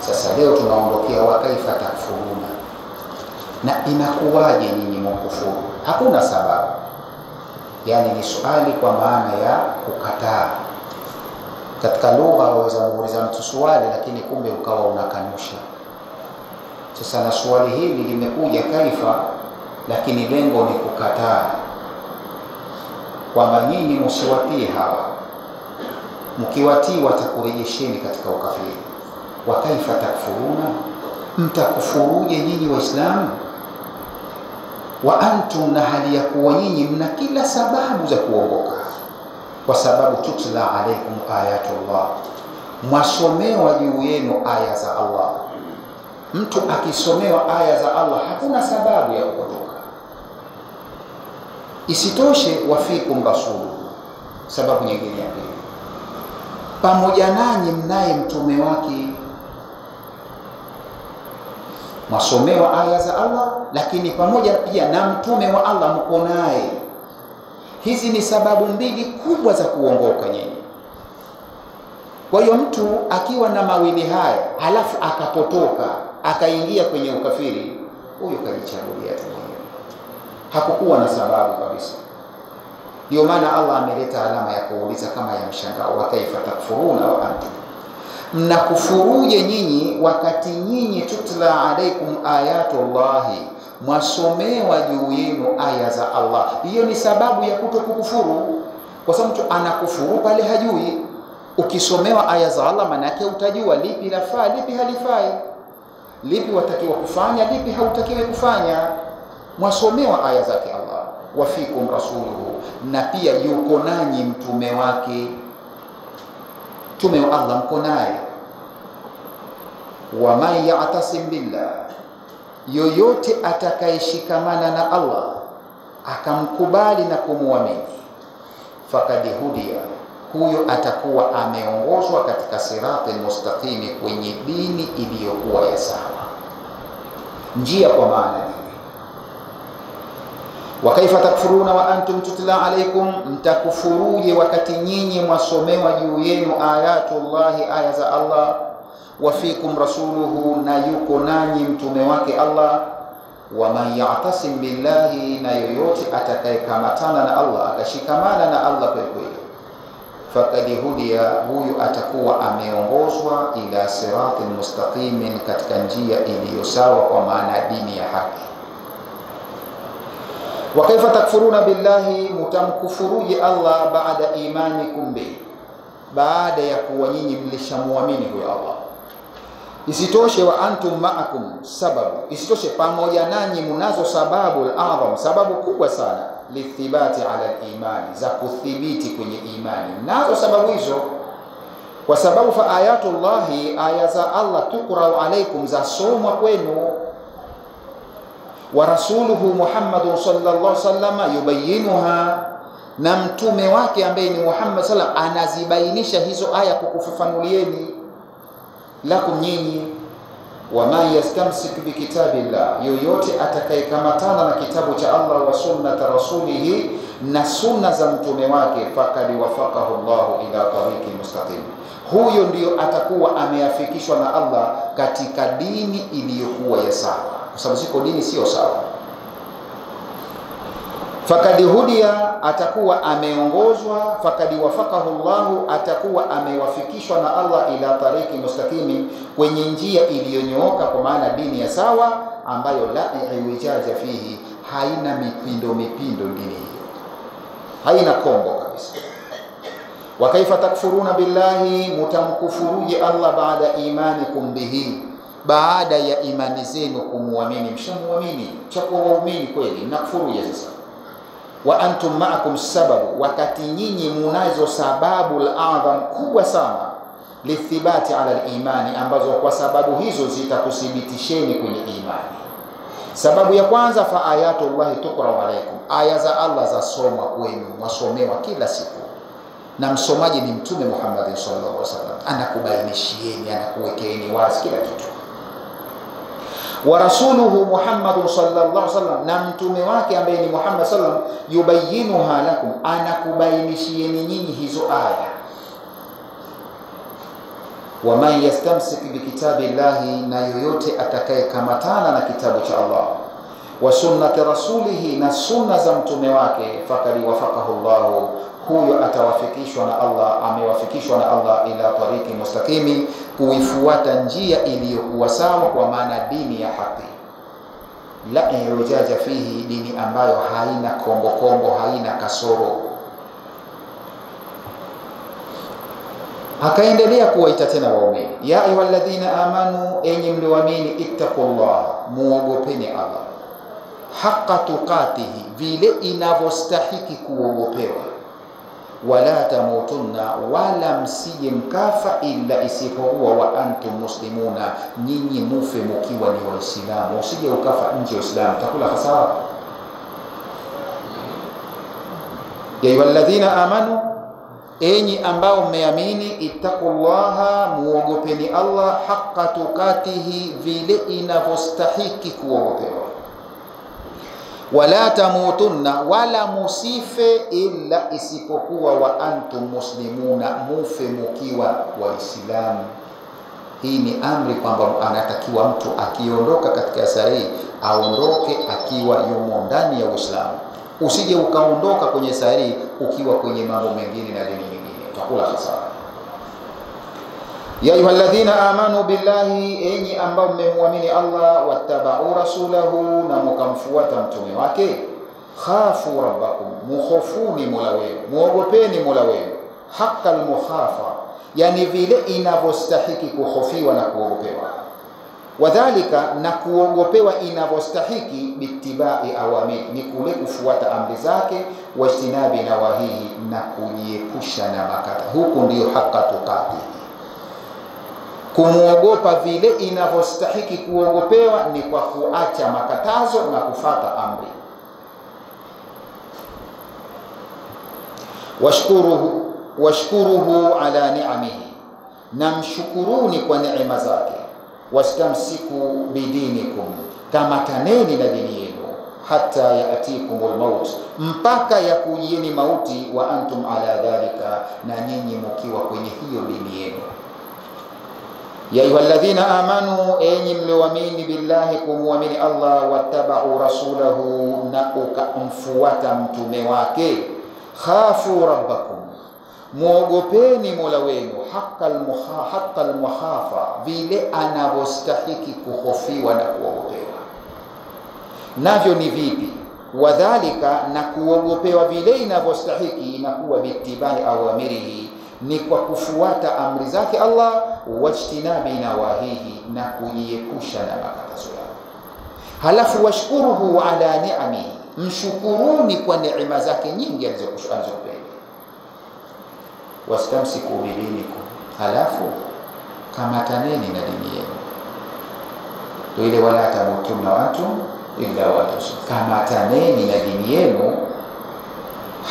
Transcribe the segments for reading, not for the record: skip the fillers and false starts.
Sasa leo tunaondokea wa kaifa takfuruna, na inakuwaje nyinyi mkufuru? Hakuna sababu, yani ni swali kwa maana ya kukataa. Katika lugha waweza muuliza mtu swali lakini kumbe ukawa unakanusha. Sasa na swali hili limekuja kaifa, lakini lengo ni kukataa kwamba nyinyi msiwatii hawa, mkiwatii watakurejesheni katika ukafiri. Wa kaifa takfuruna, mtakufuruje nyinyi Waislamu? Wa antum, na hali ya kuwa nyinyi mna kila sababu za kuongoka, kwa sababu tutla alaikum ayatullah, mwasomewa juu yenu aya za Allah. Mtu akisomewa aya za Allah hakuna sababu ya kupotoka. Isitoshe, wafikum rasuluhu, sababu nyingine ya pili, pamoja nanyi mnaye mtume wake. Mwasomewa aya za Allah, lakini pamoja pia na mtume wa Allah mko naye. Hizi ni sababu mbili kubwa za kuongoka nyinyi. Kwa hiyo mtu akiwa na mawili haya halafu akapotoka akaingia kwenye ukafiri, huyo kajichagulia tu mwenyewe, hakukuwa na sababu kabisa. Ndio maana Allah ameleta alama ya kuuliza kama ya mshangao, wa kaifa takfuruna wa antum, mnakufuruje nyinyi wakati nyinyi tutla alaikum ayatullahi, mwasomewa juu yenu aya za Allah. Hiyo ni sababu ya kutokukufuru, kwa sababu mtu anakufuru pale hajui. Ukisomewa aya za Allah maana yake utajua lipi lafaa, lipi halifai, lipi watakiwa kufanya, lipi hautakiwi kufanya. Mwasomewa aya zake Allah. Wafikum rasuluhu, na pia yuko nanyi mtume wake. Mtume wa Allah mko naye. Wa man ya'tasim billah, yoyote atakayeshikamana na Allah akamkubali na kumwamini, fakad hudiya, huyo atakuwa ameongozwa katika sirati mustaqimi, kwenye dini iliyokuwa ya sawa. Njia kwa maana nini? Wa kaifa takfuruna wa antum tutla alaikum, mtakufuruje wakati nyinyi mwasomewa juu yenu ayatullahi, aya za Allah. Wafikum rasuluhu, na yuko nanyi mtume wake Allah. Wa man ya'tasim billahi, na yoyote atakayekamatana na Allah, akashikamana na Allah kweli kweli, fakad hudiya, huyu atakuwa ameongozwa ila siratin mustaqimin, katika njia iliyo sawa, kwa maana dini ya haki. Wa kaifa takfuruna billahi, mutamkufuruje Allah baada imanikum bi, baada ya kuwa nyinyi mlishamuamini huyo Allah. Isitoshe, wa antum ma'akum sababu, isitoshe pamoja nanyi munazo sababu al-azam, sababu kubwa sana, lithibati ala imani, za kuthibiti kwenye imani. Nazo sababu hizo, kwa sababu fa ayatullahi, aya za Allah, tuqra'u alaikum, za somwa kwenu. Wa rasuluhu Muhammadun sallallahu alaihi wasallam yubayyinuha, na mtume wake ambaye ni Muhammad sallallahu alaihi wasallam anazibainisha hizo aya kukufafanulieni lakum nyinyi. Wa man yastamsik bi kitabillah, yoyote atakayekamatana na kitabu cha Allah, wa sunnata rasulihi, na sunna za mtume wake, fakad wafaqahu Allah ila tariqi mustaqim, huyo ndio atakuwa ameafikishwa na Allah katika dini iliyokuwa ya sawa, kwa sababu siko dini sio sawa. Fakad hudiya, atakuwa ameongozwa. Fakad wafaqahu Allah, atakuwa amewafikishwa na Allah ila tariki mustaqimi, kwenye njia iliyonyooka, kwa maana dini ya sawa, ambayo la iwijaja fihi, haina mipindo mipindo. Dini hiyo haina kombo kabisa. Wa kaifa takfuruna billahi, mutamkufuruje Allah baada imanikum bihi, baada ya imani zenu kumuamini. Mshamuamini, chakuwa waumini kweli, mnakufuruje sasa? Wa antum ma'akum sababu, wakati nyinyi munazo sababu al-adham, kubwa sana, lithibati ala al-imani, ambazo kwa sababu hizo zitakuthibitisheni kwenye imani. Sababu ya kwanza, fa ayatullahi tuqra'u alaikum, aya za Allah za somwa kwenu, mwasomewa kila siku, na msomaji ni mtume Muhammad sallallahu alaihi wasallam, anakubainishieni, anakuwekeeni wazi kila kitu. Wa rasuluhu Muhammadun sallallahu alaihi wasallam, na mtume wake ambaye ni Muhammad sallallahu alaihi wasallam, yubayyinuha lakum, anakubainishieni nyinyi hizo aya. wa man yastamsik bikitabillahi, na yoyote atakayekamatana na kitabu cha Allah, wa sunnati rasulihi, na sunna za mtume wake, faqad wafaqahu Allah, huyo atawafikishwa na Allah, amewafikishwa na Allah ila tariki mustaqimi, kuifuata njia iliyokuwa sawa, kwa maana dini ya haki, la yujaja fihi, dini ambayo haina kombo, haina kasoro. Akaendelea kuwaita tena waumini, ya ayyuhalladhina amanu, enyi mlioamini, ittaqullah, muogopeni Allah, haqqa tuqatihi, vile inavyostahiki kuogopewa, wala tamutunna, wala msije mkafa, illa isipokuwa wa antum muslimuna, nyinyi mufe mukiwa ni Waislamu. Usije ukafa nje ya Uislamu, takula hasara. Ya ayyuhalladhina amanu, enyi ambao mmeamini, ittaqullaha, muogopeni Allah, haqqa tuqatihi, vile inavyostahiki kuogopewa, wala tamutunna, wala musife, illa isipokuwa wa antum muslimuna, mufe mukiwa Waislamu. Hii ni amri kwamba anatakiwa mtu akiondoka katika sari aondoke akiwa yumo ndani ya Uislamu. Usije ukaondoka kwenye sari ukiwa kwenye mambo mengine na dini nyingine, utakula hasara. Ya ayyuhalladhina amanu billahi, enyi ambao mmemwamini Allah, wattaba'u rasulahu, na mkamfuata mtume wake, khafu rabbakum, mukhofuni mola wenu, muogopeni mola wenu, haqqal mukhafa, yani vile inavyostahiki kuhofiwa na kuogopewa, wadhalika, na kuogopewa inavyostahiki, bittibai awamiri, ni kule kufuata amri zake, wajtinabi nawahihi, na kujiepusha na makata. Huku ndiyo haqqa tuqati, kumuogopa vile inavyostahiki kuogopewa ni kwa kuacha makatazo na kufata amri. Washkuruhu ala ni'amihi, na mshukuruni kwa neema zake, wastamsiku bidinikum, kamataneni na dini yenu, hata yatikumul maut, mpaka yakujieni mauti, wa antum ala dhalika, na nyinyi mkiwa kwenye hiyo dini yenu. Ya ayyuhalladhina amanu, enyi mlioamini, billahi, kumwamini Allah, wattaba'u rasulahu, na ukamfuata mtume wake, khafu rabbakum, muogopeni mola wenu, haqqal mukhafa, vile anavyostahiki kuhofiwa na kuogopewa. Navyo ni vipi? Wadhalika, na kuogopewa vile inavyostahiki inakuwa bittibai awamirihi, ni kwa kufuata amri zake Allah, wajtinabi nawahihi, na kujiepusha na makatazo yao. Halafu washkuruhu ala ni'amihi, mshukuruni kwa neema zake nyingi alizokupeni. Wastamsiku bidinikum, halafu kamataneni na dini yenu, to ile wala tamutunna watu illa wa antum, kamataneni na dini yenu,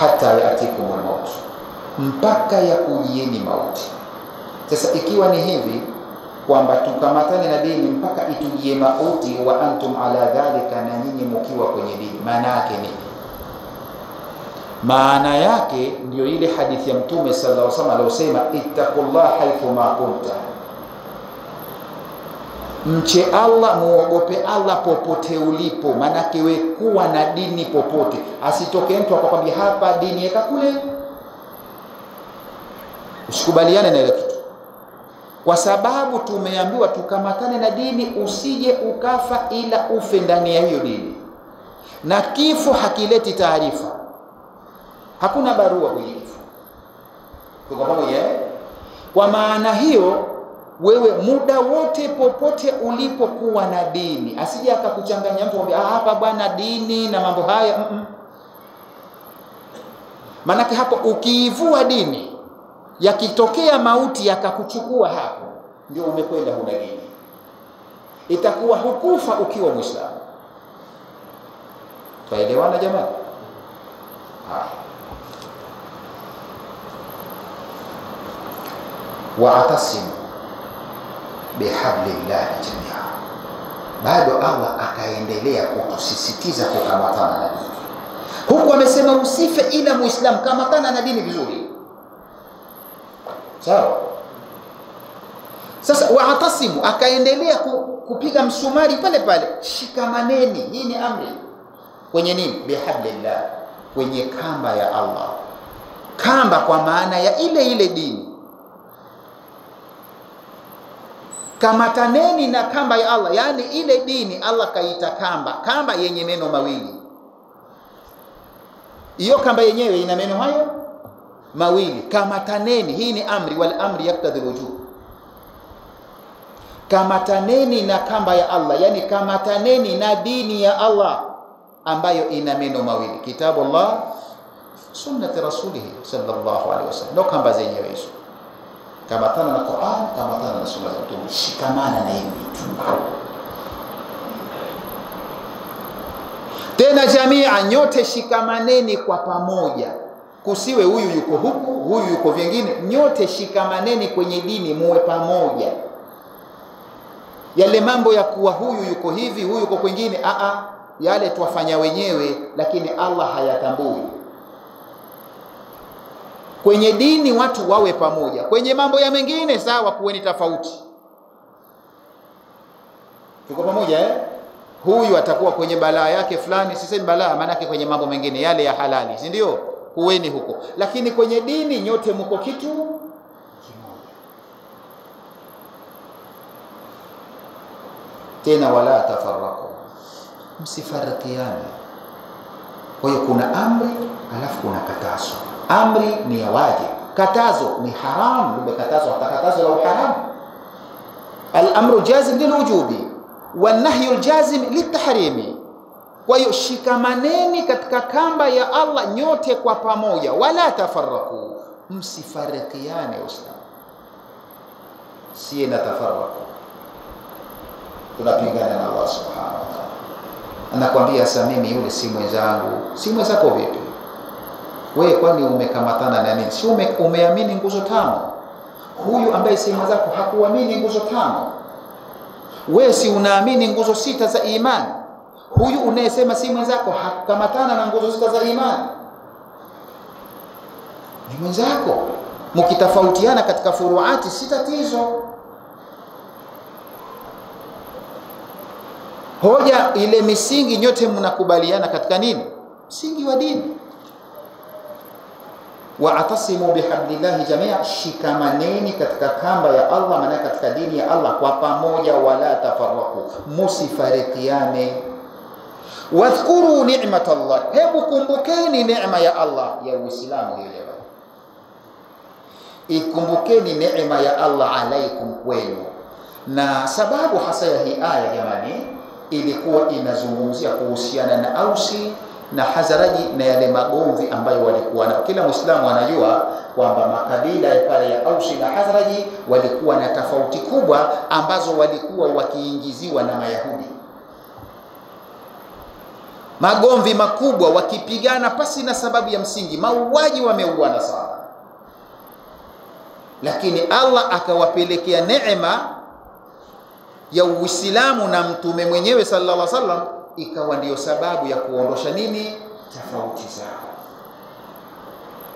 hata yatikumul maut, mpaka yakujieni mauti. Sasa ikiwa ni hivi kwamba tukamatane na dini mpaka itujie mauti, wa antum ala dhalika, na nyinyi mkiwa kwenye dini, maana yake nini? Maana yake ndio ile hadithi ya Mtume sallallahu alaihi wasallam aliyosema, ittaqullah haythu ma kunta, mche Allah, muogope Allah popote ulipo. Maana yake wewe kuwa na dini popote, asitoke mtu akakwambia hapa dini yeka kule, usikubaliane na ile kitu, kwa sababu tumeambiwa tukamatane na dini, usije ukafa ila ufe ndani ya hiyo dini, na kifo hakileti taarifa, hakuna barua kwenye kifo. Tuko pamoja? Kwa maana hiyo, wewe muda wote popote ulipokuwa na dini, asije akakuchanganya mtu kwambia hapa bwana dini na mambo haya. Maanake hapo ukiivua dini, yakitokea mauti yakakuchukua, hapo ndio umekwenda huna dini, itakuwa hukufa ukiwa Muislamu. Tuelewana jamani? Wa'tasimu bihablillahi jamia, bado Allah akaendelea kutusisitiza kukamatana na dini. Huku amesema usife ila Muislamu, kamatana na dini vizuri, sawa? Sasa wa'tasimu, akaendelea kupiga msumari pale pale, shikamaneni. Hii ni amri kwenye nini? Bihablillah, kwenye kamba ya Allah. Kamba kwa maana ya ile dini. Kamataneni na kamba ya Allah, yani ile dini Allah kaita kamba. Kamba yenye meno mawili. Hiyo kamba yenyewe ina meno hayo mawili. Kamataneni, hii ni amri, wal amri yaktadhi wujub. Kamataneni na kamba ya Allah, yani kamataneni na dini ya Allah ambayo ina meno mawili, kitabu Allah, sunnati rasulih sallallahu alaihi wasallam. Ndio kamba zenyewe hizo. Kamatana na Qur'an, kamatana na sunna za Mtume, shikamana na hivi vitu. Tena jamia, nyote shikamaneni kwa pamoja. Kusiwe huyu yuko huku, huyu yuko vingine. Nyote shikamaneni kwenye dini, muwe pamoja. Yale mambo ya kuwa huyu yuko hivi, huyu yuko kwingine, yale tuwafanya wenyewe, lakini Allah hayatambui. Kwenye dini watu wawe pamoja. Kwenye mambo ya mengine sawa, kuweni tofauti. Tuko pamoja Huyu atakuwa kwenye balaa yake fulani, sisi balaa maana yake kwenye mambo mengine yale ya halali, si ndio? Kuweni huko. Lakini kwenye dini nyote mko kitu kimoja. Tena wala tafarraqu, msifarikiane. Kwa hiyo kuna amri alafu kuna katazo. Amri ni ya wajibu, katazo ni haram. Umekatazwa katazo la haram. Al-amru jazim lilwujubi wa nahyu al-jazim litahrimi. Kwa hiyo shikamaneni katika kamba ya Allah nyote kwa pamoja, wala tafarraqu, msifarikiane. Uislamu si na tafarraqu, tunapingana na Allah subhanahu wa ta'ala. Anakuambia sasa, mimi yule si mwenzangu. Si mwenzako vipi? Wewe kwani umekamatana na nini? Si umeamini nguzo tano? Huyu ambaye si mwenzako hakuamini nguzo tano. Wewe si unaamini nguzo sita za imani? Huyu unayesema si mwenzako hakamatana na nguzo sita za imani, ni mwenzako. Mkitofautiana katika furuati si tatizo. Hoja ile misingi nyote mnakubaliana katika nini? Msingi wa dini. Wa'tasimu bihablillahi jamia, shikamaneni katika kamba ya Allah, maana katika dini ya Allah kwa pamoja, wala tafarraqu, musifarikiane. Wadhkuru ni'matallah, hebu kumbukeni neema ya Allah ya Uislamu hiyo. Ikumbukeni neema ya Allah alaikum, kwenu. Na sababu hasa ya hii aya jamani, ilikuwa inazungumzia kuhusiana na Ausi na Hazaraji na yale magomvi ambayo walikuwa nao. Kila Muislamu anajua kwamba makabila pale ya Ausi na Hazaraji walikuwa na tofauti kubwa ambazo walikuwa wakiingiziwa na Mayahudi. Magomvi makubwa, wakipigana pasi na sababu ya msingi, mauaji, wameuana sana. Lakini Allah akawapelekea neema ya Uislamu na mtume mwenyewe sallallahu alaihi wasallam, ikawa ndiyo sababu ya kuondosha nini? Tofauti zao.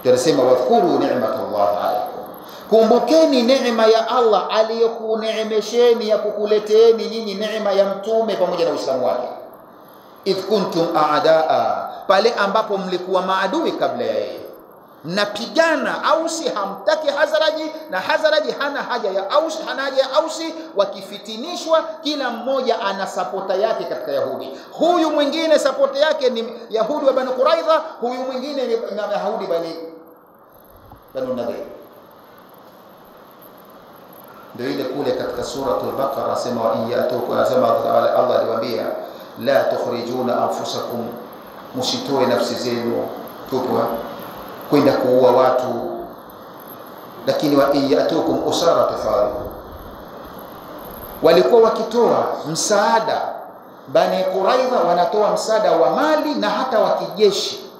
Tunasema wadhkuru ni'matallahi alaikum, kumbukeni neema ya Allah aliyokuneemesheni ya kukuleteeni nyinyi neema ya mtume pamoja na Uislamu wake. Idh kuntum a'daa, pale ambapo mlikuwa maadui kabla ya yeye, mnapigana. Ausi hamtaki Hazaraji na Hazaraji hana haja ya Ausi, hana haja ya Ausi. Wakifitinishwa, kila mmoja ana sapota yake katika Yahudi. Huyu mwingine sapota yake ni Yahudi wa Bani Quraidha, huyu mwingine ni Yahudi Bani Nadir. Ndio ile kule katika suratul Baqara asema wa iyatuku, asema Allah aliwaambia la tukhrijuna anfusakum, musitoe nafsi zenu tupwa kwenda kuua watu, lakini wa iyatukum usara tafaru, walikuwa wakitoa msaada. Bani Quraidha wanatoa msaada wa mali na hata wa kijeshi,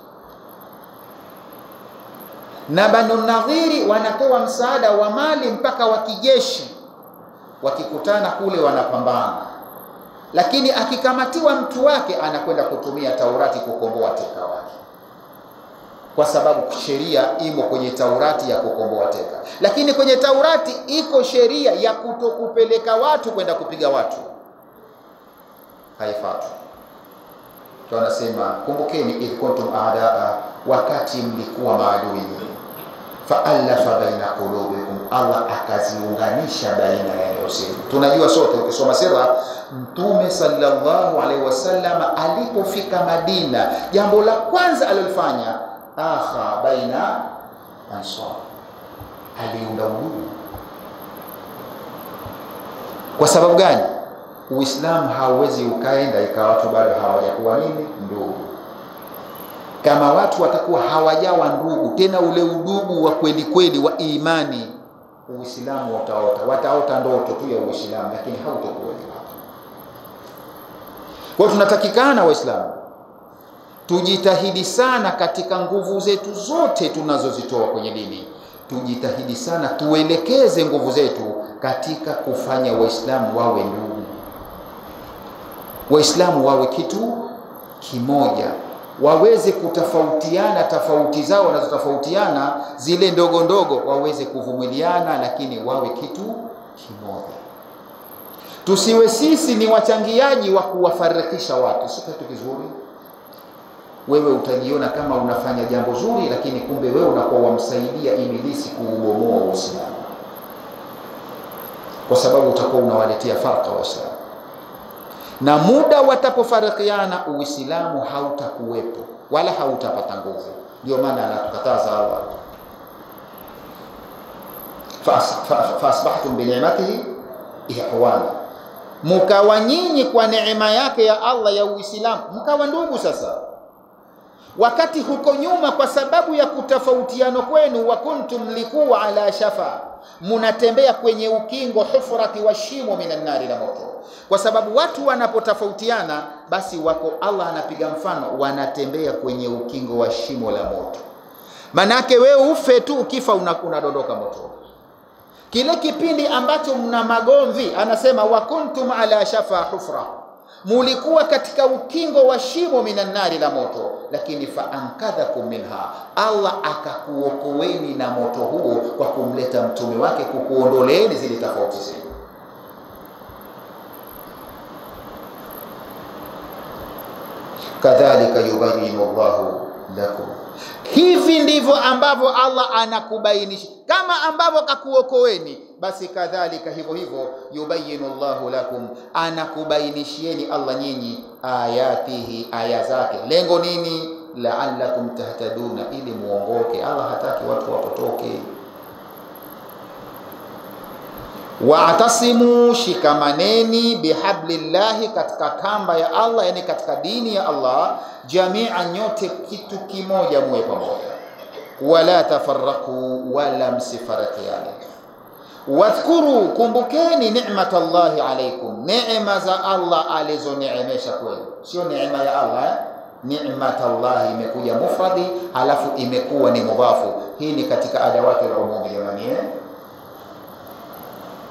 na Bani Nadhiri wanatoa msaada wa mali mpaka wa kijeshi. Wakikutana kule wanapambana, lakini akikamatiwa mtu wake anakwenda kutumia Taurati kukomboa teka wake. kwa sababu sheria imo kwenye Taurati ya kukomboa teka, lakini kwenye Taurati iko sheria ya kutokupeleka watu kwenda kupiga watu, haifatu. Tunasema kumbukeni, idh kuntum a'daa, wakati mlikuwa maadui, fa'alafa baina qulubikum, Allah akaziunganisha baina ya nyoyo zenu. Tunajua sote, ukisoma sira, Mtume sallallahu alaihi wasallam alipofika Madina, jambo la kwanza alilofanya, akha baina ansar, aliunda udugu. Kwa sababu gani? Uislamu hauwezi ukaenda ikawa watu bado hawajakuwa nini, ndugu. Kama watu watakuwa hawajawa ndugu, tena ule udugu wa kweli kweli wa imani, Uislamu wataota ndoto tu ya Uislamu, lakini hautakuwa ni watu. Kwa tunatakikana Waislamu tujitahidi sana katika nguvu zetu zote tunazozitoa kwenye dini, tujitahidi sana tuelekeze nguvu zetu katika kufanya Waislamu wawe ndugu, Waislamu wawe kitu kimoja, waweze kutofautiana tofauti zao wanazotofautiana zile ndogo ndogo, waweze kuvumiliana, lakini wawe kitu kimoja. Tusiwe sisi ni wachangiaji wa kuwafarikisha watu, si kitu kizuri. Wewe utajiona kama unafanya jambo zuri, lakini kumbe wewe unakuwa wamsaidia ibilisi kuubomoa Uislamu, kwa sababu utakuwa unawaletea farqa Waislamu, na muda watapofarikiana Uislamu hautakuwepo wala hautapata nguvu. Ndio maana anatukataza Allah, fasbahtum bi ni'matihi ihwana, mkawa nyinyi kwa neema yake ya Allah ya Uislamu mkawa ndugu. Sasa wakati huko nyuma, kwa sababu ya kutofautiana kwenu, wa kuntum likuwa ala shafa, munatembea kwenye ukingo, hufrati wa shimo minan nari, la moto. Kwa sababu watu wanapotofautiana, basi wako, Allah anapiga mfano, wanatembea kwenye ukingo wa shimo la moto. Manake wewe ufe tu, ukifa unadondoka moto. Kile kipindi ambacho mna magomvi, anasema wa kuntum ala shafa hufra, mulikuwa katika ukingo wa shimo minan nari, la moto, lakini fa ankadhakum minha, Allah akakuokoeni na moto huo kwa kumleta mtume wake kukuondoleeni zile tofauti zenu. Kadhalika yubayinu Allahu lakum, hivi ndivyo ambavyo Allah anakubainisha. Kama ambavyo akakuokoeni, basi kadhalika hivyo hivyo yubayinu Allahu lakum, anakubainishieni Allah nyinyi ayatihi, aya zake. Lengo nini? La'allakum tahtaduna, ili muongoke. Allah hataki watu wapotoke. Wa'tasimu, shikamaneni, bihablillahi, katika kamba ya Allah, yani katika dini ya Allah, jami'an, nyote kitu kimoja, muwe pamoja. Wala tafarraqu, wala msifarikiane. Wadhkuru, kumbukeni, ni'matallahi alaykum, neema za Allah alizoneemesha kwenu. Sio neema ya Allah, ni'matallahi imekuja mufradi halafu imekuwa ni mudhafu. Hii ni katika adawati al-umum jamani.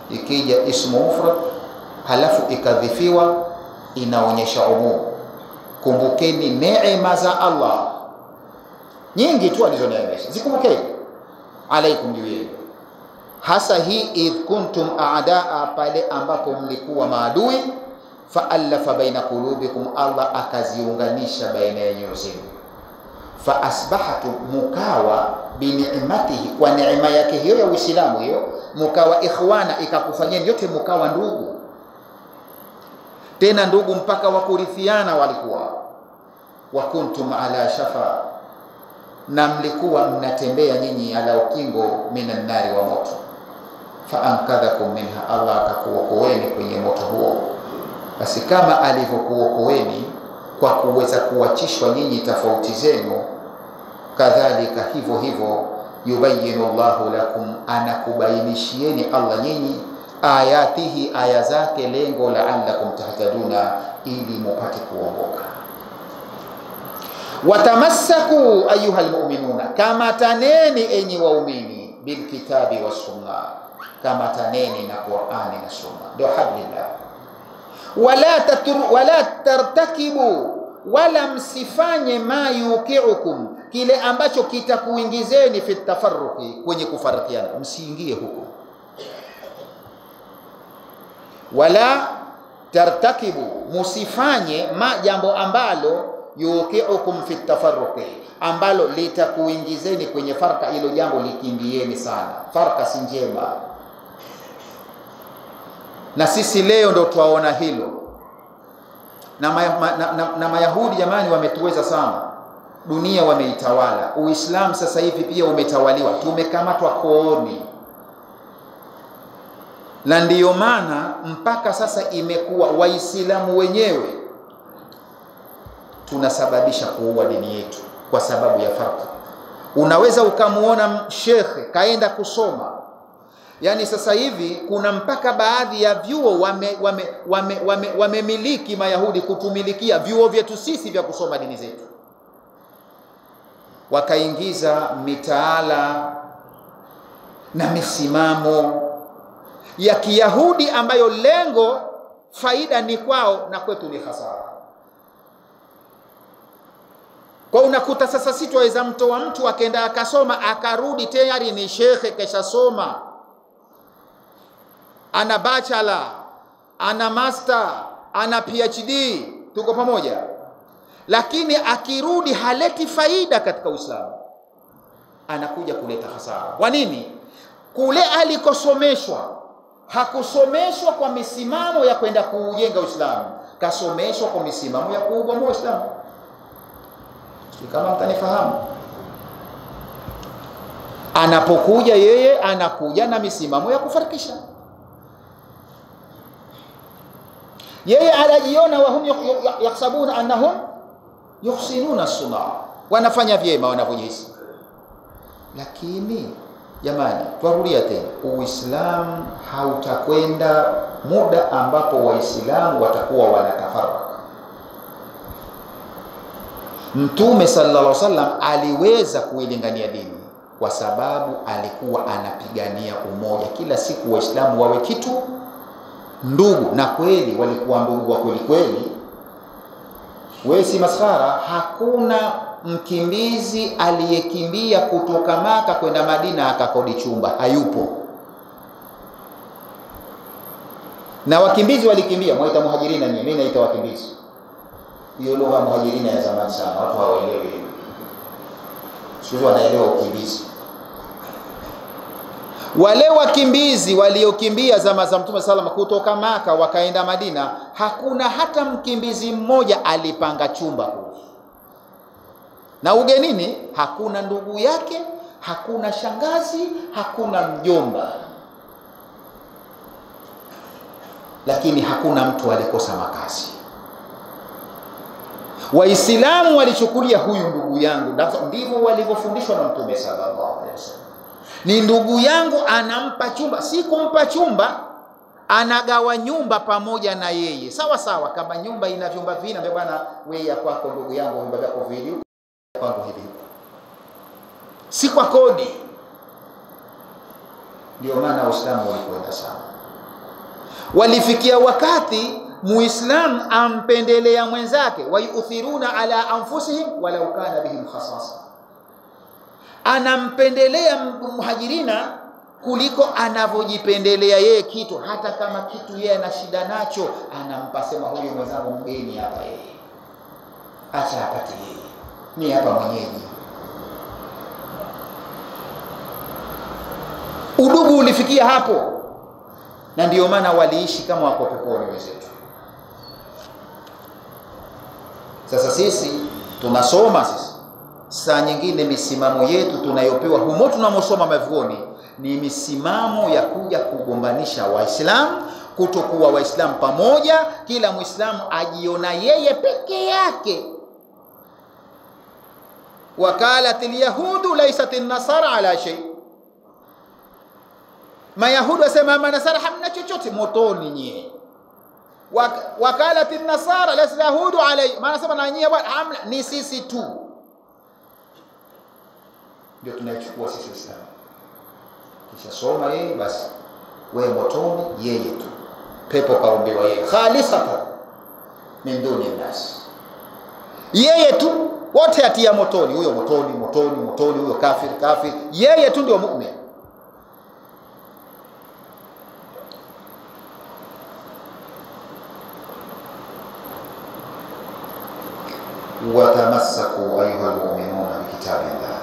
Ikija ismu mufrad halafu ikadhifiwa, inaonyesha umum. Kumbukeni neema za Allah nyingi tu alizoneemesha, zikumbukeni. Alaikum jiweni, hasa hii idh kuntum a'daa, pale ambapo mlikuwa maadui, fa'alafa baina qulubikum, Allah akaziunganisha baina ya nyoyo zenu. Fa asbahatu, mukawa bi ni'matihi, kwa neema yake hiyo ya Uislamu hiyo, mukawa ikhwana, ikakufanyeni yote mukawa ndugu. Tena ndugu mpaka wakurithiana walikuwa. Wa kuntum ala shafa, na mlikuwa mnatembea nyinyi ala ukingo minan nari, wa moto. Fa ankadhakum minha, Allah akakuokoeni kwenye moto huo. Basi kama alivyokuokoeni kwa kuweza kuachishwa nyinyi tofauti zenu, kadhalika hivyo hivyo yubayinu Allahu lakum, anakubainishieni Allah nyinyi ayatihi, aya zake, lengo la'allakum tahtaduna, ili mupate kuongoka. Watamassaku ayuhal mu'minuna, kama taneni enyi waumini, bil kitabi was sunna, kama taneni na Qur'ani na sunna, ndio hablillah. Wala tartakibu, wala msifanye ma yukiukum, kile ambacho kitakuingizeni fi tafarruqi, kwenye kufarikiana, msiingie huko. Wala tartakibu, musifanye jambo ambalo yuqiukum fi tafarruqi, ambalo litakuingizeni kwenye farka. Hilo jambo likimbieni sana, farka si njema. Na sisi leo ndo tuwaona hilo. Na Mayahudi jamani, wametuweza sana. Dunia wameitawala. Uislamu sasa hivi pia umetawaliwa. Tumekamatwa kooni. Na ndiyo maana mpaka sasa imekuwa Waislamu wenyewe tunasababisha kuua dini yetu kwa sababu ya farka. Unaweza ukamuona shekhe kaenda kusoma. Yani sasa hivi kuna mpaka baadhi ya vyuo wamemiliki Mayahudi kutumilikia vyuo vyetu sisi vya kusoma dini zetu. Wakaingiza mitaala na misimamo ya Kiyahudi ambayo lengo faida ni kwao na kwetu ni hasara. Kwa unakuta sasa sisi tuweza mtoa mtu akaenda akasoma akarudi tayari ni shekhe kesha soma. Ana bachelor, ana master, ana PhD, tuko pamoja. Lakini akirudi haleti faida katika Uislamu. Anakuja kuleta hasara. Kwa nini? Kule alikosomeshwa hakusomeshwa kwa misimamo ya kwenda kuujenga Uislamu, kasomeshwa kwa misimamo ya kuubomoa Uislamu. Kama mtanifahamu. Anapokuja yeye anakuja na misimamo ya kufarikisha. Yeye anajiona wahum yakhsabuna annahum yuhsinuna sunna, wanafanya vyema wanavyojihisi. Lakini jamani, tuarudia tena, Uislamu hautakwenda muda ambapo Waislamu watakuwa wanatafaraka. Mtume sallallahu alaihi wasallam aliweza kuilingania dini kwa sababu alikuwa anapigania umoja. Kila siku Waislamu wawe kitu ndugu, na kweli walikuwa ndugu wa kweli kweli. Wewe si maskhara. Hakuna mkimbizi aliyekimbia kutoka Maka kwenda Madina akakodi chumba, hayupo. Na wakimbizi walikimbia, mwaita muhajirina nyinyi, mimi naita wakimbizi. Hiyo lugha muhajirina ya zamani sana, watu hawaelewi. Sio wanaelewa ukimbizi. Wale wakimbizi waliokimbia zama za Mtume sallallahu alaihi wasallam kutoka Maka wakaenda Madina, hakuna hata mkimbizi mmoja alipanga chumba kule. Na ugenini hakuna ndugu yake, hakuna shangazi, hakuna mjomba. Lakini hakuna mtu alikosa makazi. Waislamu walichukulia huyu ndugu yangu, ndivyo walivyofundishwa na Mtume sallallahu alaihi wasallam. Ni ndugu yangu, anampa chumba, si kumpa chumba, anagawa nyumba pamoja na yeye. Sawa sawa, kama nyumba ina vyumba vina, bwana wewe ya kwako ndugu yangu vyumba vyako vili, kwangu hivi. Si kwa kodi. Ndio maana Uislamu ulikwenda sana. Walifikia wakati Muislamu ampendelea mwenzake, wayuthiruna ala anfusihim walau kana bihim khasasa. Anampendelea muhajirina kuliko anavyojipendelea yeye kitu, hata kama kitu yeye ana shida nacho, anampa, sema huyu mwenzangu mgeni hapa, yeye acha apate yeye, ni hapa mwenyeji. Udugu ulifikia hapo, na ndiyo maana waliishi kama wako peponi wenzetu. Sasa sisi tunasoma saa nyingine misimamo yetu tunayopewa humo tunamosoma mavyuoni ni misimamo ya kuja kugombanisha Waislamu, kutokuwa Waislamu pamoja, kila Muislamu ajiona yeye peke yake. Wakalatil yahudu laysat an-nasara ala shay. Mayahudi wasema manasara hamna chochote, motoni nyie. Wakalatil nasara laysat yahudu alay, manasema na nyie hamna, ni sisi tu. Ndio tunachukua sisi Uislamu. Kisha soma yeye basi, wewe motoni, yeye tu. Pepo kaombewa yeye, khalisatan min duni nas. Yeye tu wote atia motoni, huyo motoni, huyo kafir, yeye tu ndio mu'min. Watamassaku ayuha almu'minuna bikitabillah,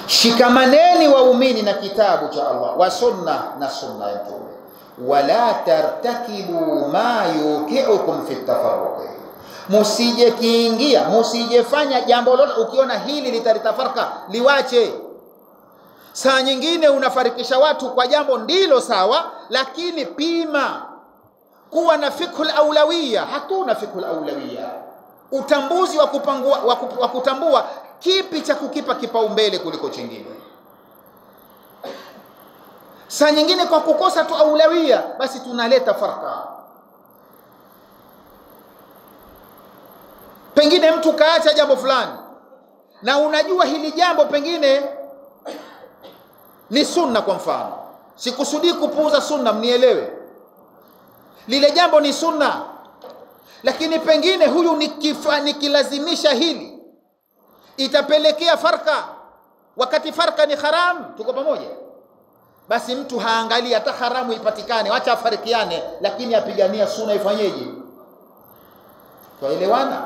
shikamaneni waumini na kitabu cha Allah wa sunna na sunna ya Mtume. Wala tartakibu ma yuqi'ukum fi tafarruq, musije kiingia, musijefanya jambo lolote ukiona hili litalitafaraka liwache. Saa nyingine unafarikisha watu kwa jambo ndilo sawa, lakini pima kuwa na fiqhul aulawiyya. Hatuna fiqhul aulawiyya, utambuzi wa kutambua kipi cha kukipa kipaumbele kuliko chingine. Saa nyingine kwa kukosa tu aulawia, basi tunaleta farka. Pengine mtu kaacha jambo fulani, na unajua hili jambo pengine ni sunna. Kwa mfano, sikusudii kupuuza sunna, mnielewe, lile jambo ni sunna, lakini pengine huyu nikilazimisha hili itapelekea farka, wakati farka ni haram. Tuko pamoja? Basi mtu haangalia hata haramu ipatikane, wacha afarikiane, lakini apigania sunna ifanyeje? Tuelewana?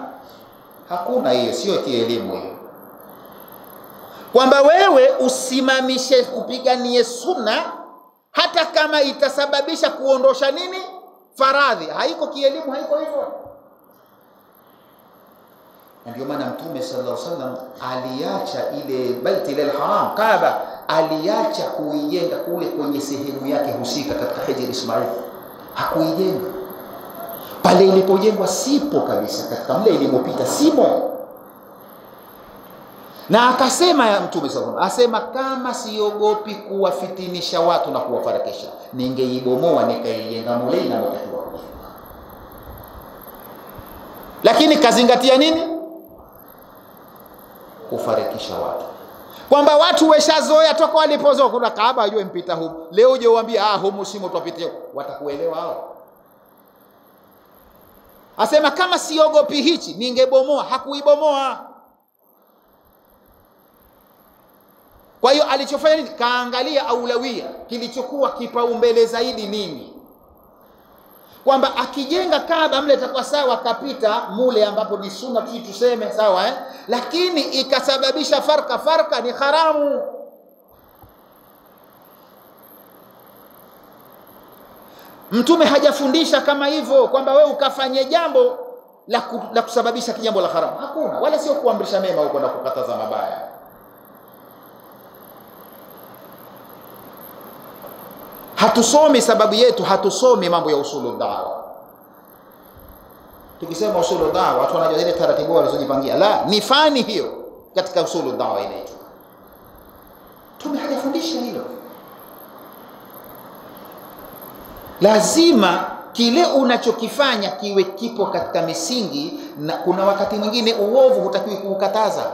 Hakuna hiyo, sio kielimu hiyo, kwamba wewe usimamishe kupiganie sunna hata kama itasababisha kuondosha nini? Faradhi. Haiko kielimu, haiko hivyo. Ndio maana Mtume sallallahu alaihi wasallam aliacha ile Baitul Haram, Kaaba, aliacha kuijenga kule kwenye sehemu yake husika katika Hijr Ismail. Hakuijenga pale ilipojengwa, sipo kabisa katika mle ilimopita, simo. Na akasema ya Mtume sallallahu alaihi wasallam, asema kama siogopi kuwafitinisha watu na kuwafarakisha, ningeibomoa nikaijenga mule na mtakiwa. Lakini kazingatia nini? Kufarikisha watu, kwamba watu weshazoea toka walipozoea kuna Kaaba ajue mpita huko. Leo uje uambie humu simo tupitie, watakuelewa hao? Asema kama siogopi hichi ningebomoa. Hakuibomoa. Kwa hiyo alichofanya nini? Kaangalia aulawia, kilichokuwa kipaumbele zaidi nini, kwamba akijenga Kaaba mle itakuwa sawa, kapita mule ambapo ni sunna tuseme sawa, lakini ikasababisha farka ni haramu. Mtume hajafundisha kama hivyo, kwamba wewe ukafanye jambo la kusababisha kijambo la haramu. Hakuna, wala sio kuamrisha mema huko na kukataza mabaya. Hatusomi sababu yetu, hatusomi mambo ya usulu dawa. Tukisema usulu dawa watu wanajua ile taratibu walizojipangia. La, ni fani hiyo katika usulu dawa inaitwa. Mtume hajafundisha hilo. Lazima kile unachokifanya kiwe kipo katika misingi, na kuna wakati mwingine uovu hutakiwi kuukataza.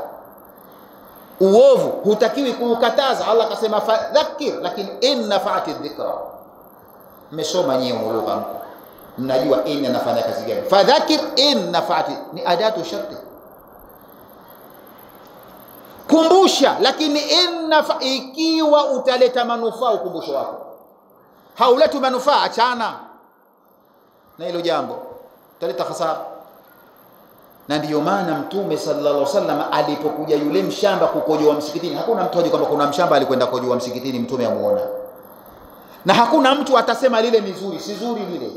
Uovu hutakiwi kuukataza. Allah akasema fadhakir, lakini inna fa'ati dhikra. Mmesoma nyewe lugha mko, mnajua inna nafanya kazi gani. Fadhakir inna fa'ati ni adatu sharti, kumbusha. Lakini inna ikiwa utaleta manufaa ukumbusho wako, hauleti manufaa, achana na hilo jambo, utaleta hasara. Na ndiyo maana Mtume sallallahu alaihi wasallam alipokuja yule mshamba kukojoa msikitini, hakuna mtu aje kwamba kuna mshamba alikwenda kukojoa msikitini Mtume amuona, na hakuna mtu atasema lile ni zuri. Si zuri lile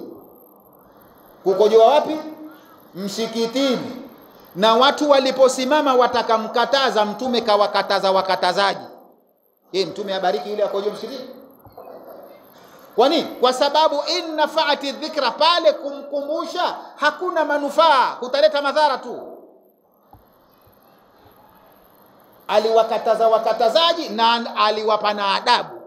kukojoa wapi? Msikitini. Na watu waliposimama watakamkataza, Mtume kawakataza wakatazaji. Mtume abariki yule akojoa msikitini. Kwa nini? Kwa sababu inna fa'ati dhikra, pale kumkumbusha hakuna manufaa, kutaleta madhara tu. Aliwakataza wakatazaji na aliwapa na adabu.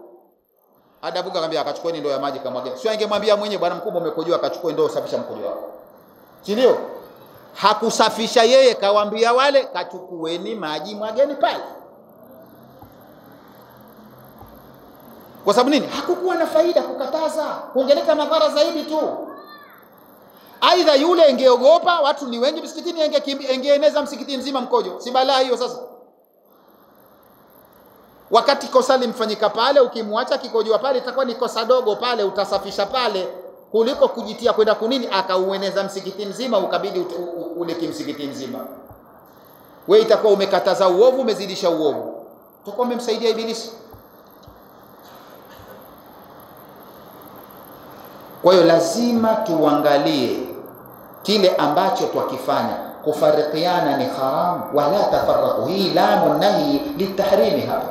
Adabu akamwambia akachukua ndoo ya maji kamwagia. Sio ingemwambia mwenyewe bwana mkubwa umekojoa, akachukua ndoo usafisha mkojo wako. Si ndio? Hakusafisha yeye, kawaambia wale kachukueni maji mwageni pale. Kwa sababu nini? Hakukuwa na faida kukataza, ungeleta madhara zaidi tu. Aidha yule ingeogopa watu ni wengi msikitini, ingeeneza msikiti mzima mkojo, si balaa hiyo? Sasa wakati kosa limfanyika pale, ukimwacha kikojoa pale itakuwa ni kosa dogo pale, utasafisha pale, kuliko kujitia kwenda kunini akaueneza msikiti mzima, ukabidi ule kimsikiti mzima. Wewe itakuwa umekataza uovu, umezidisha uovu, utakuwa umemsaidia ibilisi. Kwa hiyo lazima tuangalie kile ambacho twakifanya. Kufarikiana ni haram, wala tafarraqu, hii lamu nahi litahrimi hapa.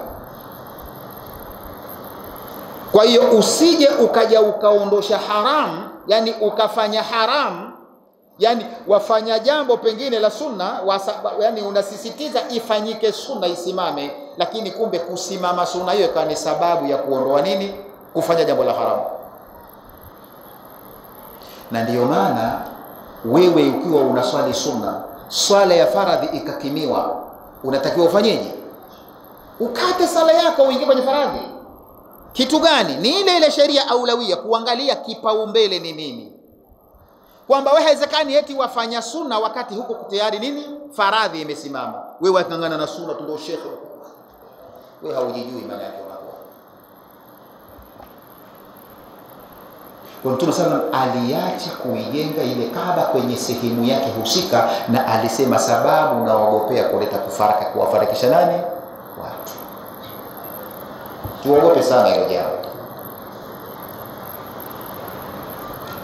Kwa hiyo usije ukaja ukaondosha haram, yani ukafanya haram, yani wafanya jambo pengine la sunna, yani unasisitiza ifanyike sunna isimame, lakini kumbe kusimama sunna hiyo ikawa ni sababu ya kuondoa nini, kufanya jambo la haramu. Na ndiyo maana wewe ukiwa unaswali sunna, swala ya faradhi ikakimiwa, unatakiwa ufanyeje? Ukate sala yako uingie kwenye faradhi. Kitu gani? Ni ile ile sheria aulawia, kuangalia kipaumbele ni nini. Kwamba wewe haiwezekani eti wafanya sunna wakati huko tayari nini, faradhi imesimama, wewe wakangana na sunna tu ndio shekhe. Wewe haujijui maana yake unakuwa. Kwa Mtume sallam aliacha kuijenga ile Kaaba kwenye sehemu yake husika, na alisema sababu naogopea kuleta kufaraka, kuwafarikisha nani? Watu. Tuogope sana hilo jambo.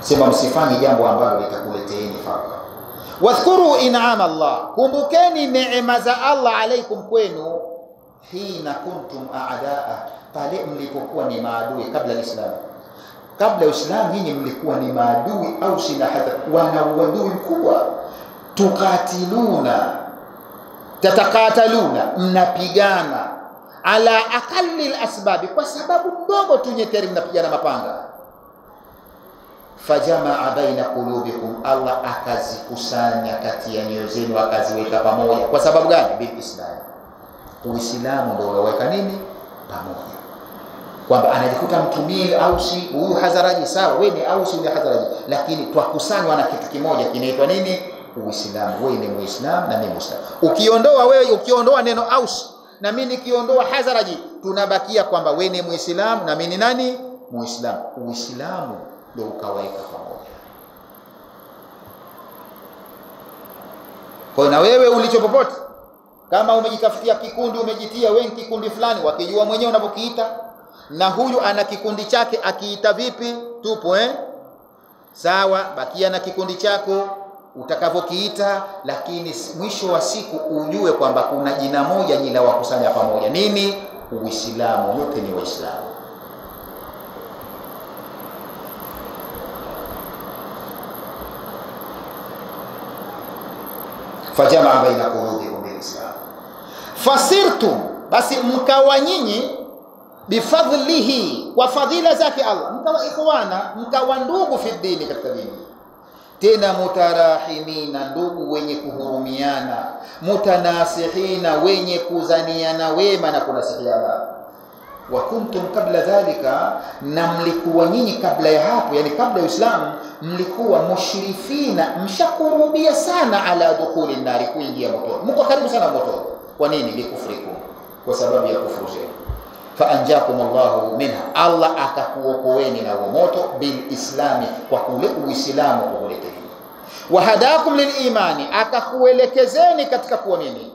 Sema msifanye jambo ambalo litakuleteeni faraka. Wadhkuru in'ama Allah, kumbukeni neema za Allah alaikum kwenu, hina kuntum a'daa, pale mlipokuwa ni maadui kabla Islam. Kabla Uislamu nyinyi mlikuwa ni maadui, au sina hata wana uadui mkubwa. Tukatiluna, tatakataluna, mnapigana ala aqalli asbabi, kwa sababu ndogo tu nyeteri, mnapigana mapanga. Fajamaa baina qulubikum, Allah akazikusanya kati ya nyoyo zenu, akaziweka pamoja. Kwa sababu gani? Bil Islam, Uislamu ndio unaweka nini pamoja. Kwamba anajikuta mtumie Ausi, huyu Hazaraji, sawa wewe ni Ausi ni Hazaraji, lakini twakusanywa na kitu kimoja kinaitwa nini? Uislamu. Wewe ni Muislamu na mimi Muislamu. Ukiondoa neno Ausi na mimi nikiondoa Hazaraji, tunabakia kwamba wewe ni Muislamu na mimi ni nani? Muislamu. Uislamu ndio ukaweka pamoja. Kwa na wewe ulicho popote, kama umejitafutia kikundi, umejitia wewe kikundi fulani, wakijua mwenyewe unapokiita, na huyu ana kikundi chake, akiita vipi tupo sawa, bakia na kikundi chako utakavyokiita, lakini mwisho wa siku ujue kwamba kuna jina moja jina wakusanya pamoja. Nini? Uislamu. Yote ni Waislamu. Fajamaa baina qulubikum bil Islam fasirtum, basi mkawa nyinyi bifadlihi, kwa fadhila zake Allah, mkawa ikhwana, mkawa ndugu fi dini, katika dini. Tena mutarahimina, ndugu wenye kuhurumiana, mutanasihina, wenye kuzaniana wema na kunasihiana. Wa kuntum kabla dhalika, na mlikuwa nyinyi kabla ya hapo, yani kabla ya Uislamu, mlikuwa mushrifina, mshakurubia sana ala dukhuli nari, kuingia motoni, mko karibu sana motoni. Kwa nini? Likufrikum, kwa sababu ya kufuru zenu. Fa anjakum Allahu minha, Allah akakuokoeni na moto, bil islami, kwa kule Uislamu kukuleteni. Wa hadakum lil imani, akakuelekezeni katika kuamini.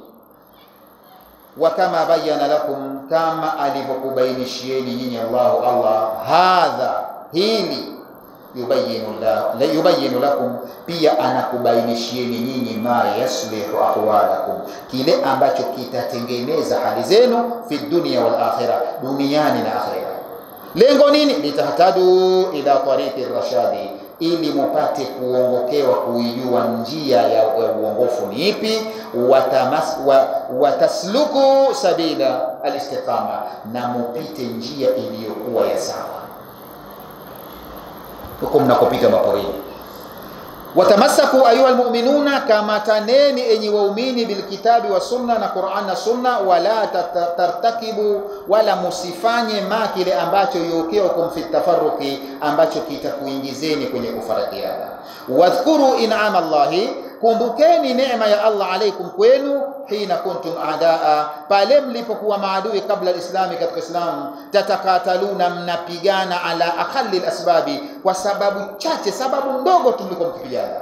Wa kama bayyana lakum, kama alivyokubainishieni nyinyi Allah hadha, hili yubayyinu lakum, pia anakubainishieni nyinyi ma yaslihu ahwalakum, kile ambacho kitatengeneza hali zenu fi dunya wal akhirah, duniani na akhirah. Lengo nini? Litahtadu ila tariqi rashadi, ili mupate kuongokewa, kuijua njia ya uongofu ni ipi. Watasluku sabila alistiqama, na mupite njia iliyokuwa ya sawa. Huko mnakopita maporini, Watamassaku ayuha almu'minuna, kama taneni enyi waumini bilkitabi wa sunna, na Qur'an na sunna, wala tartakibu, wala musifanye ma kile ambacho yukiukum fi tafarruqi, ambacho kitakuingizeni kwenye kufarikiana. Wadhkuru in'ama Allahi, kumbukeni neema ya Allah alaikum kwenu, hina kuntum aadaa, pale mlipokuwa maadui kabla alislami, katika Islamu, tatakataluna, mnapigana ala aqalli alasbabi, kwa sababu chache, sababu ndogo tulikuwa mkipigana,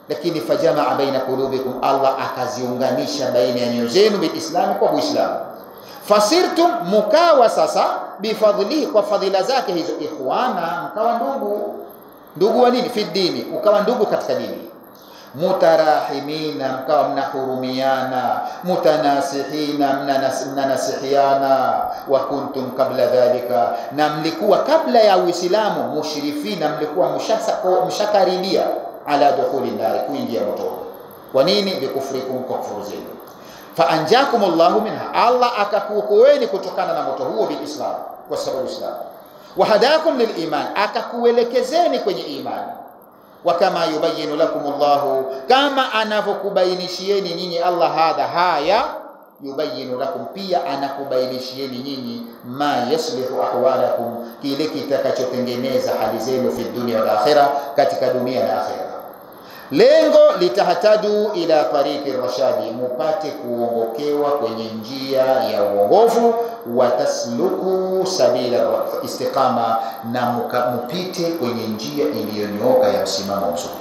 lakini fajamaa baina qulubikum, Allah akaziunganisha baina ya nyoyo zenu bilislami, kwa Uislamu. Fasirtum, mukawa sasa bifadlihi, kwa fadhila zake hizo, ikhwana, mkawa ndugu wa nini? Fi dini, ukawa ndugu katika dini. Mutarahimina, mkawa mnahurumiana. Mutanasihina, mnanasihiana. Wa kuntum kabla dhalika, na mlikuwa kabla ya Uislamu, mushrifina, mlikuwa mshakaribia ala dukhuli nari, kuingia motoni. Kwa nini? Bikufrikum, kwa kufuru zenu. Fa anjakumullahu minha, Allah akakuokoeni kutokana na moto huo, bilislam, kwa sababu Islam. Wa hadakum liliman, akakuelekezeni kwenye imani. Wa kama yubayinu lakumullahu, kama anavokubainishieni nyinyi Allah haya, yubayinu lakum, pia anakubainishieni nyinyi ma yaslihu ahwalakum, kile kitakachotengeneza hali zenu fi dunia wal akhirah, katika dunia na akhirah. Lengo litahtadu ila tariqi rashadi, mupate kuongokewa kwenye njia ya uongofu. Watasluku sabila istiqama, na mupite kwenye njia iliyonyooka ya msimamo mzuri.